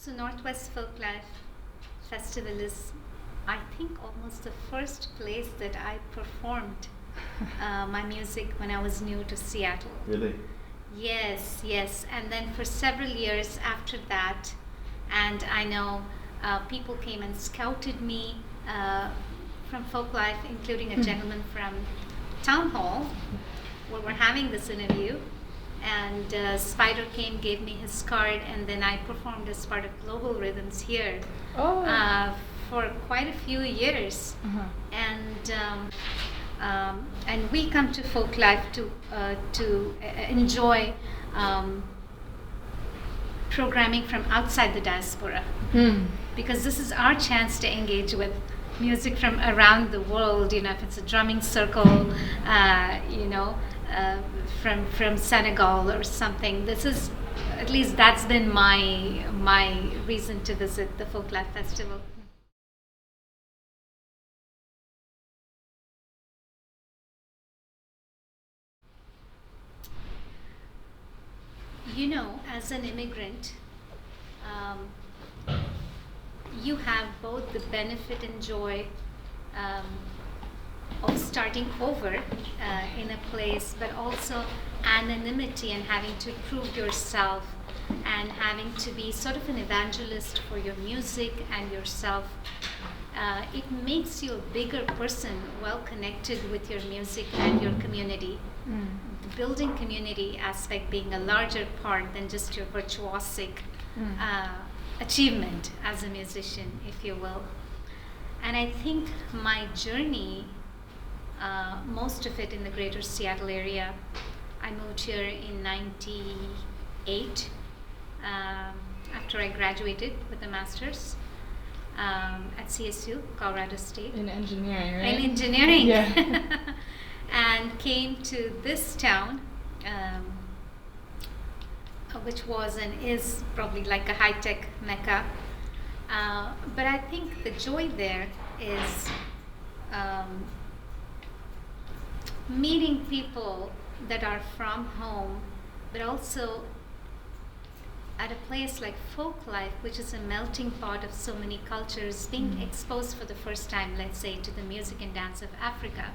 So Northwest Folklife Festival is, I think, almost the first place that I performed my music when I was new to Seattle. Really? Yes, yes. And then for several years after that, and I know people came and scouted me from Folklife, including a gentleman from Town Hall, where we're having this interview. And Spider came, gave me his card, and then I performed as part of Global Rhythms here for quite a few years. And we come to Folklife to enjoy programming from outside the diaspora, because this is our chance to engage with music from around the world. You know, if it's a drumming circle, from Senegal or something. This is, at least that's been my reason to visit the Folklife Festival. You know, as an immigrant, you have both the benefit and joy of starting over in a place, but also anonymity and having to prove yourself and having to be sort of an evangelist for your music and yourself. It makes you a bigger person, well connected with your music and your community. The building community aspect being a larger part than just your virtuosic achievement as a musician, if you will. And I think my journey, most of it in the greater Seattle area. I moved here in '98 after I graduated with a master's at CSU, Colorado State. In engineering, right? In engineering. Yeah. And came to this town, which was and is probably like a high-tech mecca. But I think the joy there is meeting people that are from home, but also at a place like Folklife, which is a melting pot of so many cultures, being exposed for the first time, let's say, to the music and dance of Africa,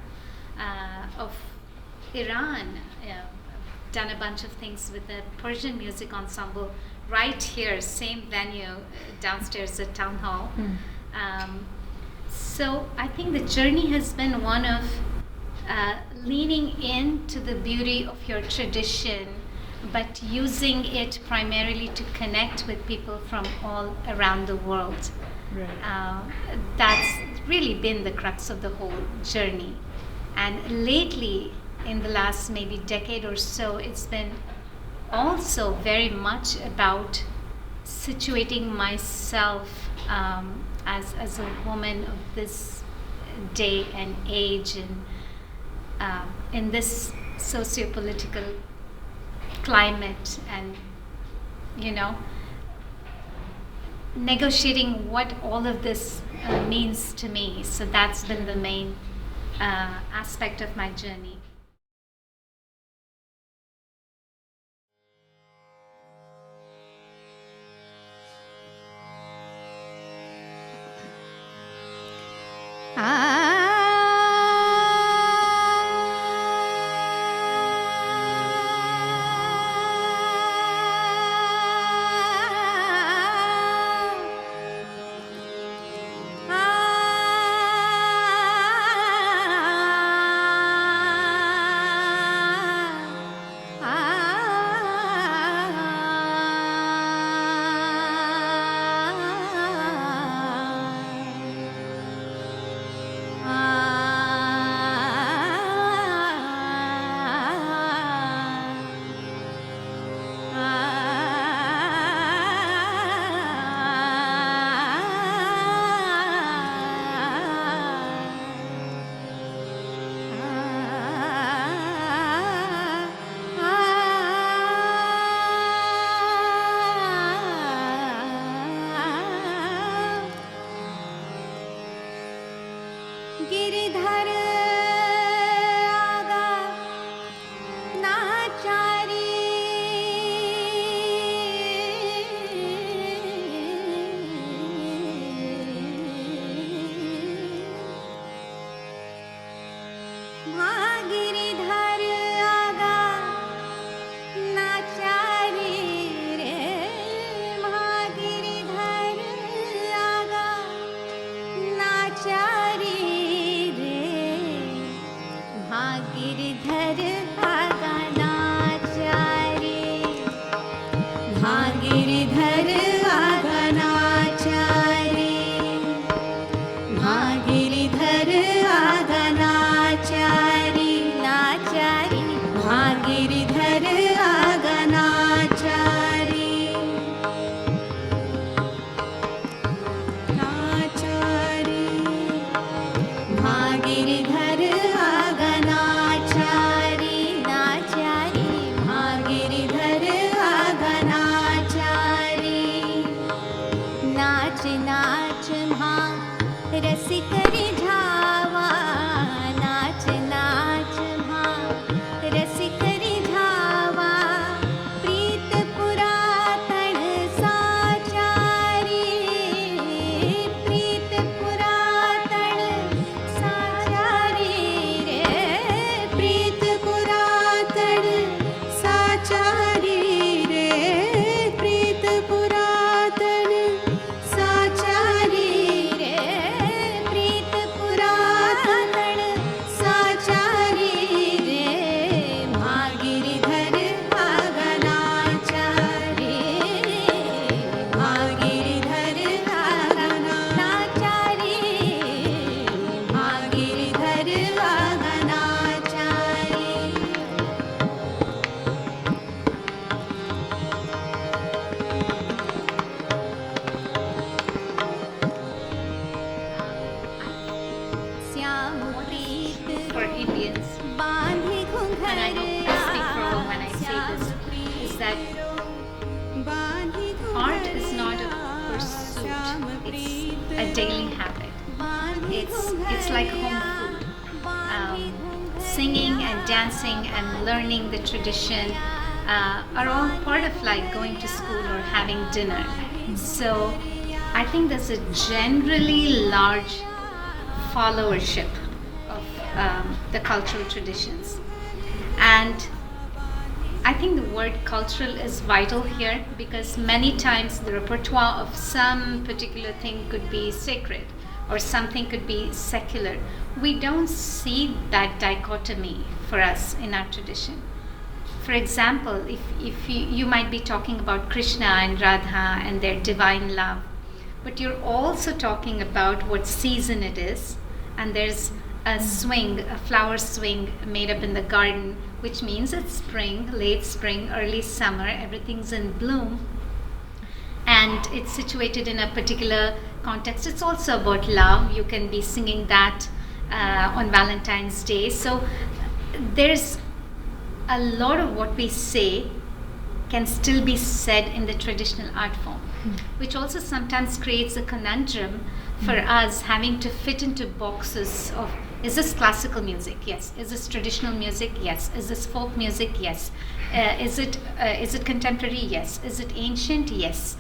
of Iran. Done a bunch of things with the Persian music ensemble right here, same venue downstairs at Town Hall. So I think the journey has been one of leaning into the beauty of your tradition, but using it primarily to connect with people from all around the world. Right. That's really been the crux of the whole journey. And lately, in the last maybe decade or so, it's been also very much about situating myself as a woman of this day and age, and in this socio-political climate, and negotiating what all of this means to me. So that's been the main aspect of my journey. Giridhar आगनाचारी Giridhar आगनाचारी नाचारी Giridhar आगनाचारी नाचारी Giridhar आगनाचारी नाचारी Giridhar आगनाचारी नाच नाच रसिकरी झावा नाच नाच रसिकरी झावा प्रीत पुरातन साचारी प्रीत पुरातन साचारी रे प्रीत पुरातन साचारी रे प्रीत पुरातन साचारी रे प्रीत पुरातन साचारी रे गिरिधर आगनाचारी गिरिधर आगनाचारी गिरिधर आगनाचारी श्याम प्रीत For Indians, बांधी and I घुंघर hope I speak for all when I say this, is that art is not a pursuit, it's a daily habit. It's like home food. Singing and dancing and learning the tradition are all part of like going to school or having dinner. So I think there's a generally large followership of the cultural traditions. And I think the word cultural is vital here because many times the repertoire of some particular thing could be sacred or something could be secular. We don't see that dichotomy for us in our tradition. For example, if you might be talking about Krishna and Radha and their divine love, but you're also talking about what season it is, and there's a swing, a flower swing made up in the garden, which means it's spring, late spring, early summer, everything's in bloom, and it's situated in a particular context. It's also about love. You can be singing that on Valentine's Day. So there's a lot of what we say can still be said in the traditional art form, which also sometimes creates a conundrum for us having to fit into boxes of, is this classical music? Yes. Is this traditional music? Yes. Is this folk music? Yes. Is it contemporary? Yes. Is it ancient? Yes.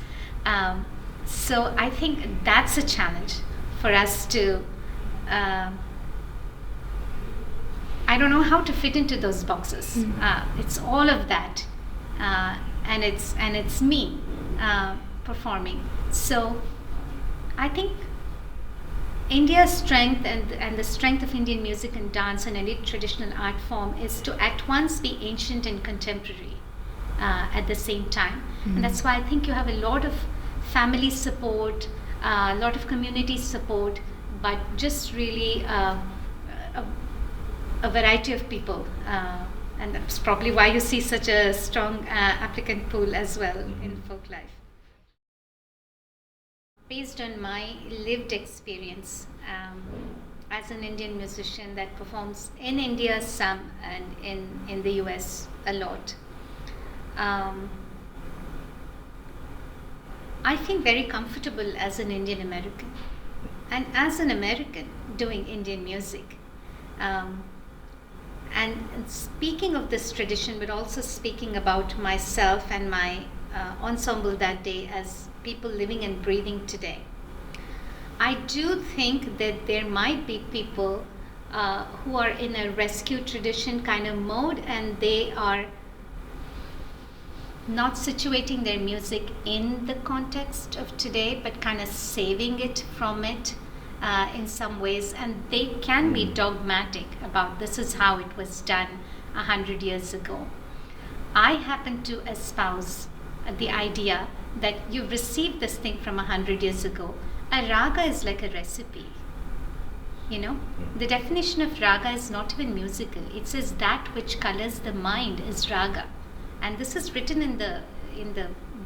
So I think that's a challenge for us to I don't know how to fit into those boxes. It's all of that, and it's me performing. So I think India's strength and the strength of Indian music and dance and any traditional art form is to at once be ancient and contemporary at the same time. And that's why I think you have a lot of family support, a lot of community support, but just really a variety of people. And that's probably why you see such a strong applicant pool as well in Folklife. Based on my lived experience as an Indian musician that performs in India some and in the US a lot, I feel very comfortable as an Indian American and as an American doing Indian music. And speaking of this tradition, but also speaking about myself and my ensemble that day as people living and breathing today, I do think that there might be people who are in a rescue tradition kind of mode, and they are not situating their music in the context of today, but kind of saving it from it in some ways, and they can be dogmatic about this is how it was done 100 years ago. I happen to espouse the idea that you've received this thing from 100 years ago. A raga is like a recipe. You know, the definition of raga is not even musical. It says that which colors the mind is raga, and this is written in the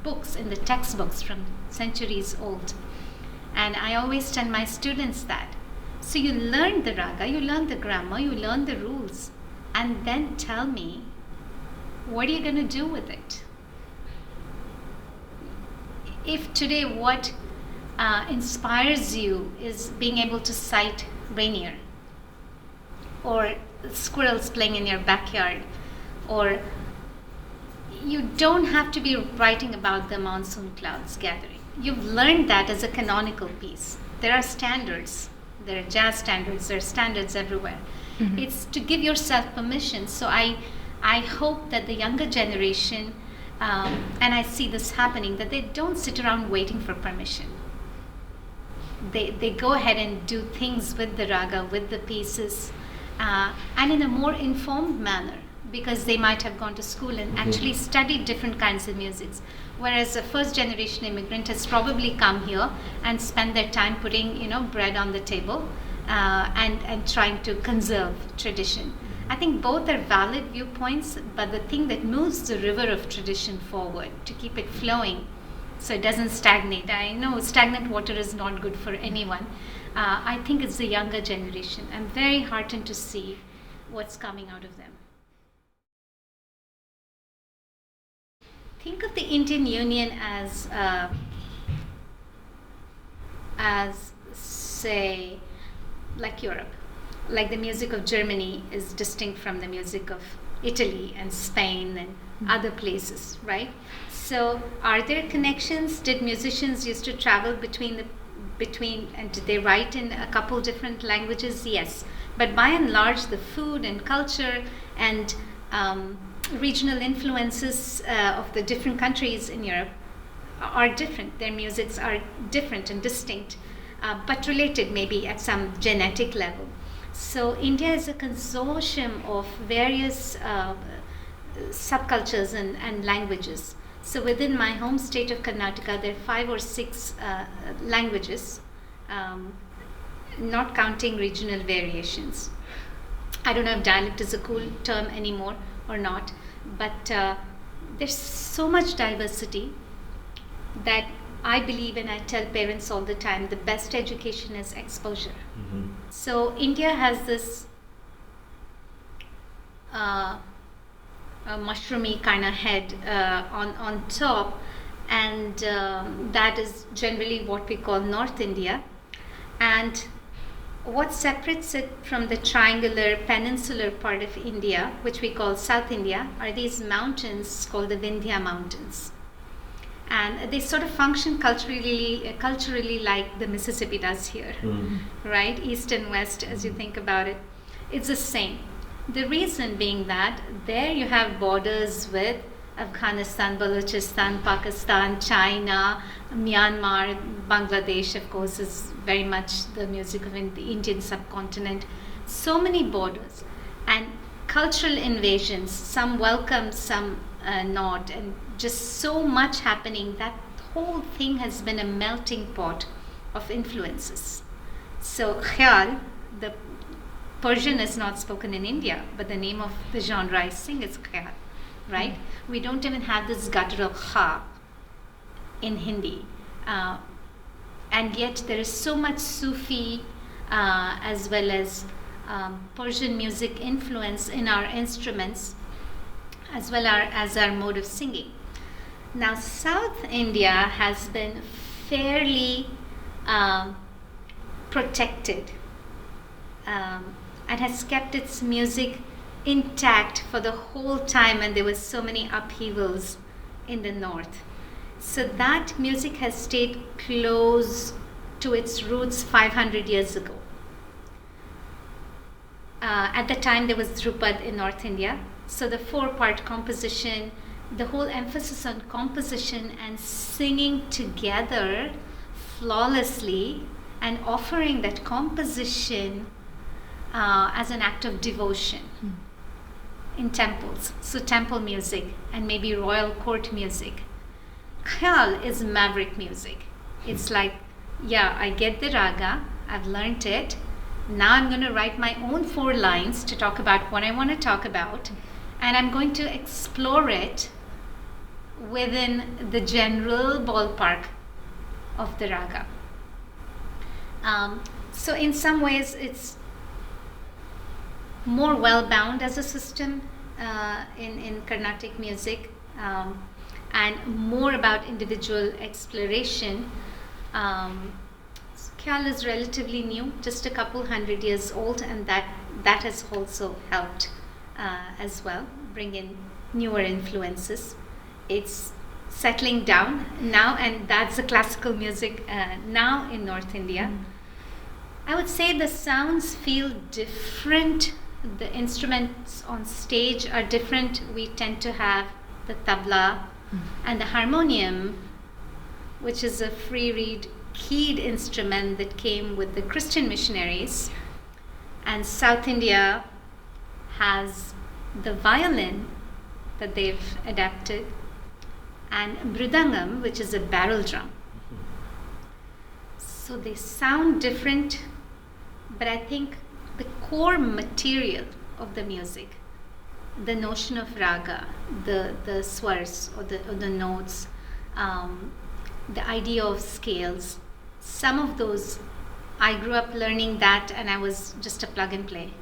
books, in the textbooks from centuries old. And I always tell my students that. So you learn the raga, you learn the grammar, you learn the rules, and then tell me, what are you going to do with it? If today what inspires you is being able to cite Rainier, or squirrels playing in your backyard, or you don't have to be writing about the monsoon clouds gathering. You've learned that as a canonical piece. There are standards. There are jazz standards. There are standards everywhere. Mm-hmm. It's to give yourself permission. So I hope that the younger generation, and I see this happening, that they don't sit around waiting for permission. They go ahead and do things with the raga, with the pieces, and in a more informed manner, because they might have gone to school and actually studied different kinds of musics. Whereas a first generation immigrant has probably come here and spent their time putting, bread on the table and trying to conserve tradition. I think both are valid viewpoints, but the thing that moves the river of tradition forward to keep it flowing so it doesn't stagnate. I know stagnant water is not good for anyone. I think it's the younger generation. I'm very heartened to see what's coming out of them. Think of the Indian Union as say, like Europe. Like the music of Germany is distinct from the music of Italy and Spain and other places, right? So are there connections? Did musicians used to travel between and did they write in a couple different languages? Yes. But by and large, the food and culture and regional influences of the different countries in Europe are different. Their musics are different and distinct, but related maybe at some genetic level. So India is a consortium of various subcultures and languages. So within my home state of Karnataka, there are 5 or 6 languages, not counting regional variations. I don't know if dialect is a cool term anymore or not, but there's so much diversity that I believe, and I tell parents all the time, the best education is exposure. Mm-hmm. So India has this a mushroomy kind of head on top, and that is generally what we call North India. And what separates it from the triangular peninsular part of India, which we call South India, are these mountains called the Vindhya Mountains. And they sort of function culturally like the Mississippi does here, right? East and west, as you think about it, it's the same. The reason being that there you have borders with Afghanistan, Balochistan, Pakistan, China, Myanmar, Bangladesh, of course, is very much the music of the Indian subcontinent. So many borders and cultural invasions, some welcome, some not, and just so much happening. That whole thing has been a melting pot of influences. So Khyal, the Persian is not spoken in India, but the name of the genre I sing is Khyal, right? We don't even have this guttural kha in Hindi. And yet there is so much Sufi as well as Persian music influence in our instruments as well as our mode of singing. Now, South India has been fairly protected and has kept its music intact for the whole time, and there was so many upheavals in the north. So that music has stayed close to its roots 500 years ago. At the time there was Dhrupad in North India. So the 4-part composition, the whole emphasis on composition and singing together flawlessly and offering that composition as an act of devotion in temples. So temple music and maybe royal court music. Khyal is maverick music. It's like, yeah, I get the raga, I've learnt it. Now I'm going to write my own 4 lines to talk about what I want to talk about, and I'm going to explore it within the general ballpark of the raga. So in some ways it's more well-bound as a system in Carnatic music, and more about individual exploration. Khyal is relatively new, just a couple 100 years old, and that has also helped as well bring in newer influences. It's settling down now, and that's the classical music now in North India. I would say the sounds feel different. The instruments on stage are different. We tend to have the tabla and the harmonium, which is a free reed keyed instrument that came with the Christian missionaries. And South India has the violin that they've adapted, and mridangam, which is a barrel drum. So they sound different, but I think the core material of the music, the notion of raga, the swars or the notes, the idea of scales, some of those, I grew up learning that, and I was just a plug and play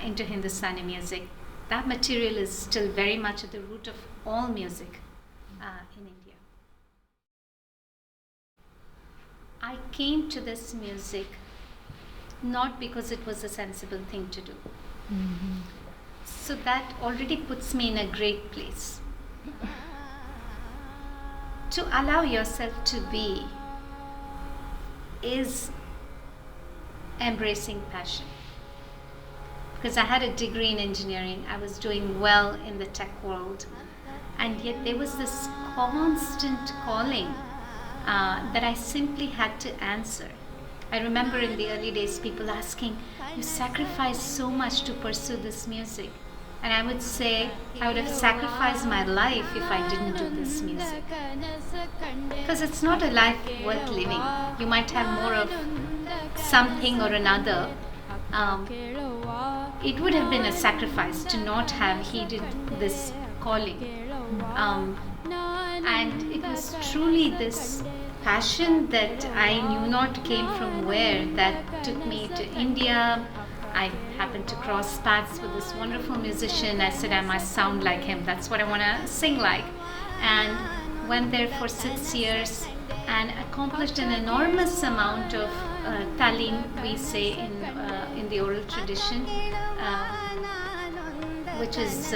into Hindustani music. That material is still very much at the root of all music in India. I came to this music not because it was a sensible thing to do. So that already puts me in a great place. To allow yourself to be is embracing passion. Because I had a degree in engineering, I was doing well in the tech world, and yet there was this constant calling that I simply had to answer. I remember in the early days people asking, you sacrificed so much to pursue this music. And I would say, I would have sacrificed my life if I didn't do this music. Because it's not a life worth living. You might have more of something or another. It would have been a sacrifice to not have heeded this calling. And it was truly this passion that I knew not came from where that took me to India. I happened to cross paths with this wonderful musician. I said I must sound like him. That's what I want to sing like. And went there for 6 years and accomplished an enormous amount of talim, we say in the oral tradition, which is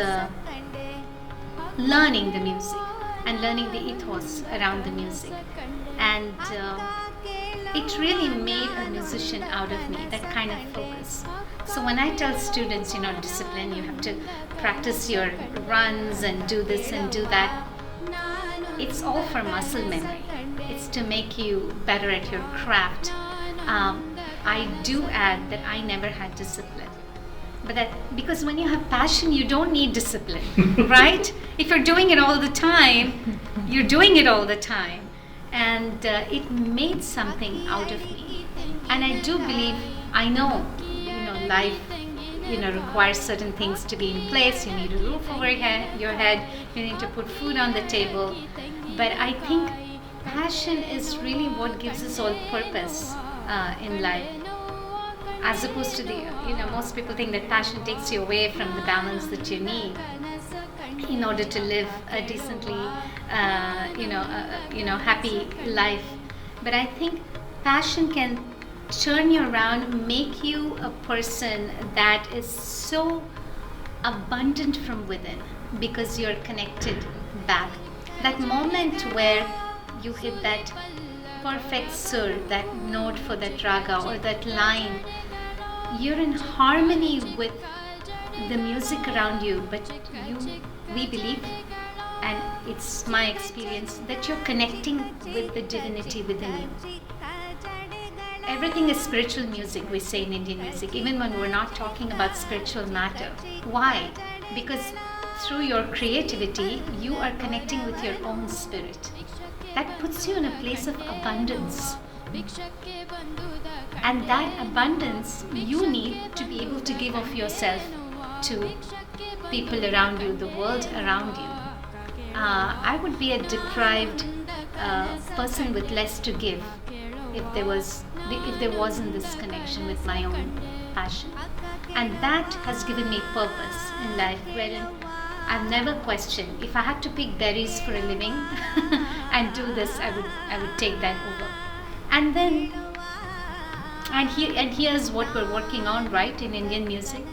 learning the music and learning the ethos around the music. And it really made a musician out of me, that kind of focus. So when I tell students, discipline, you have to practice your runs and do this and do that, it's all for muscle memory. It's to make you better at your craft. I do add that I never had discipline. But because when you have passion, you don't need discipline, right? If you're doing it all the time, you're doing it all the time. And it made something out of me. And I do believe, I know, life, requires certain things to be in place. You need a roof over your head. You need to put food on the table. But I think passion is really what gives us all purpose in life. As opposed to most people think that passion takes you away from the balance that you need in order to live a decently, happy life. But I think passion can turn you around, make you a person that is so abundant from within because you're connected back. That moment where you hit that perfect sur, that note for that raga or that line, you're in harmony with the music around you, but we believe, and it's my experience, that you're connecting with the divinity within you. Everything is spiritual music, we say in Indian music, even when we're not talking about spiritual matter. Why? Because through your creativity, you are connecting with your own spirit. that puts you in a place of abundance. And that abundance you need to be able to give of yourself to people around you, the world around you. I would be a deprived person with less to give if there wasn't this connection with my own passion. And that has given me purpose in life, wherein I've never questioned. If I had to pick berries for a living and do this, I would take that over. And then, and here's what we're working on, right, in Indian music.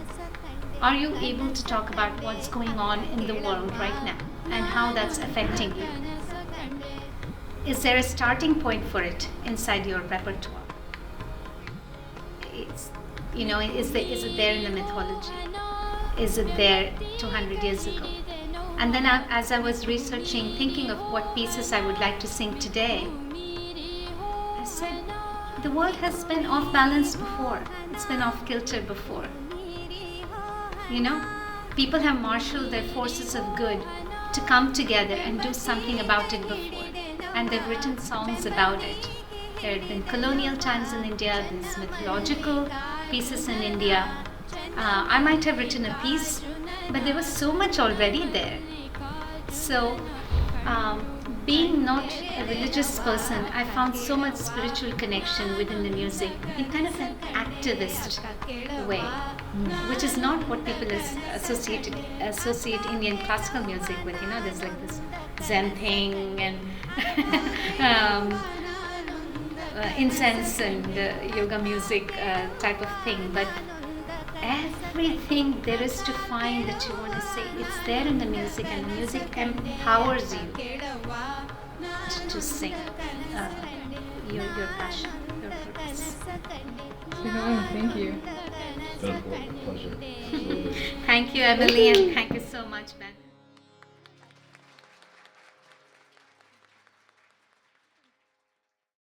Are you able to talk about what's going on in the world right now and how that's affecting you? Is there a starting point for it inside your repertoire? Is it there in the mythology? Is it there 200 years ago? And then as I was researching, thinking of what pieces I would like to sing today, I said, the world has been off balance before. It's been off kilter before. People have marshaled their forces of good to come together and do something about it before. And they've written songs about it. There had been colonial times in India, there's mythological pieces in India. I might have written a piece, but there was so much already there. So, being not a religious person, I found so much spiritual connection within the music in kind of an activist way, which is not what people associate Indian classical music with. There's like this Zen thing and incense and yoga music type of thing, but everything there is to find that you want to say, it's there in the music, and the music empowers you to sing your passion, your purpose. Thank you. It's been a pleasure. Absolutely. Thank you, Emily, and thank you so much, Ben.